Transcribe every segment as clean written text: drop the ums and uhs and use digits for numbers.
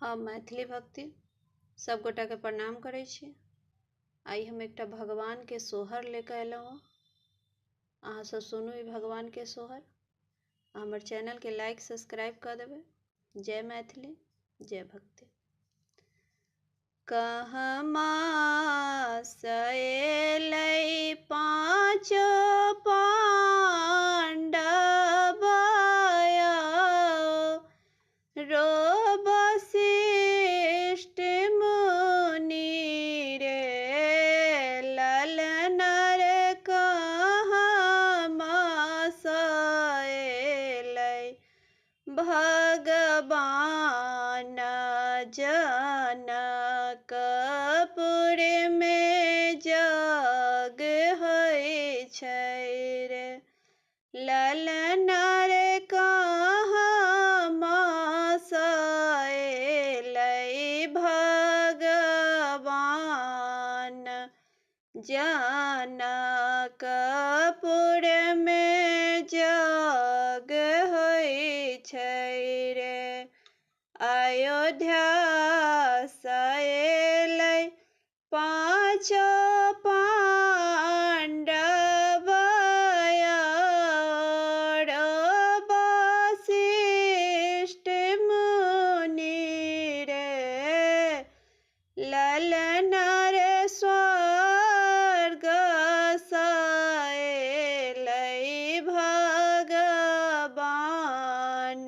हम मैथिली भक्ति सब गोटा के प्रणाम करै छी। आई हम एकटा भगवान के सोहर लेके अयलहुँ हँ। अहाँ सब सुनू ई भगवान के सोहर। हमर चैनल के लाइक सब्सक्राइब कर देबै। जय मैथिली, जय भक्ति। कहमा सएलै पाँचो पांडव रो वशिष्ठ मुनि रे ललनर कहमा सएलै भगवान जनकपुर में जग होइ छै रे ललनर कहमा सएलै भगवान जनकपुर में जग होइ छै रे अयोध्या सएलै पाँचो पांडव रो वशिष्ठ मुनि रे ललनर स्वर्ग सएलै भगवान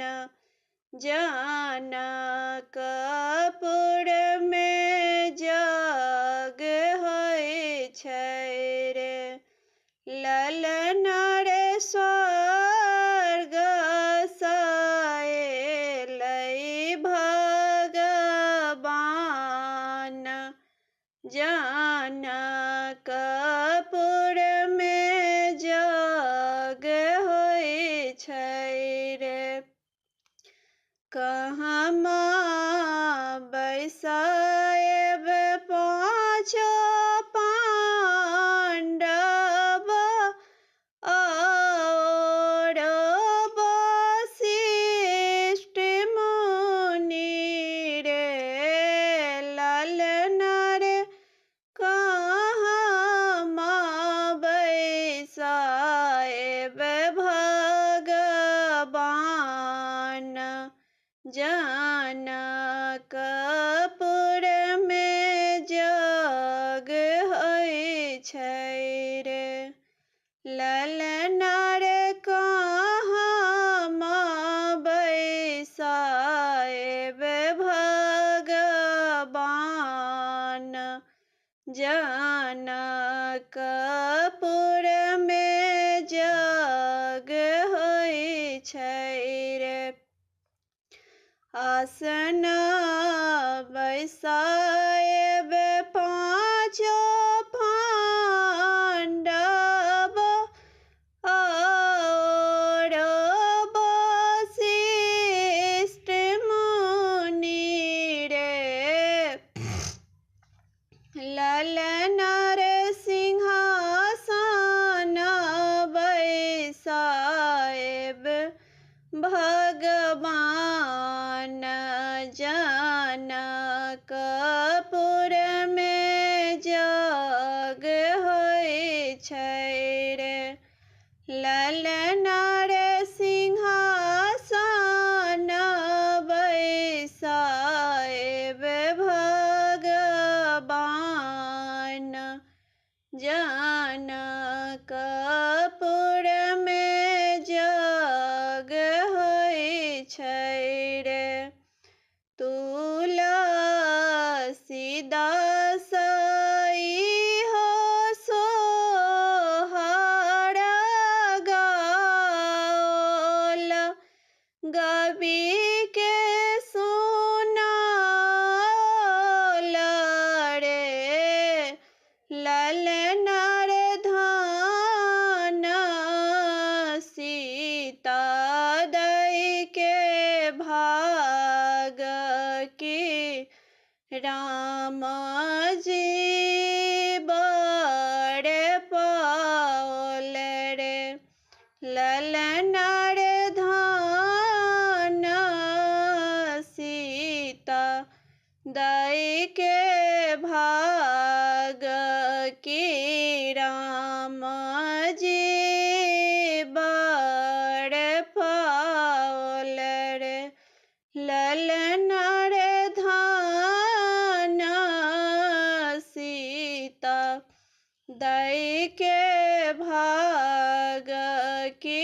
जनकपुर में जग होइ छै रे ललनर स्वर्ग सएलै भगवान जनकपुर में जग होइ छै रे कहमा बैसाएब पाँचो पांडव और वशिष्ठ मुनि रे ललनर कहमा बैसाएब भगवान जनकपुर में जग होइ छै रे ललनर कहमा बैसाएब भगवान जनकपुर में जग होइ छै रे आसन बैसाएब पाँचो पांडव और वशिष्ठ मुनि रे ललनर सिंहासन बैसाएब भगवान जनकपुर में जग होइ छै रे ललनर सिंहासन बैसाएब भगवान जनकपुर में जग होइ छै रे तुलसीदास इहो सोहर गाओल गबी के सुनाओल रे ललनर धन सीता दै के भाग की राम जी बड़ पाओल रे ललनर धन सीता दाई के भाग की राम जी बड़ पावल रे ललन रे धान सीता दाई के भाग की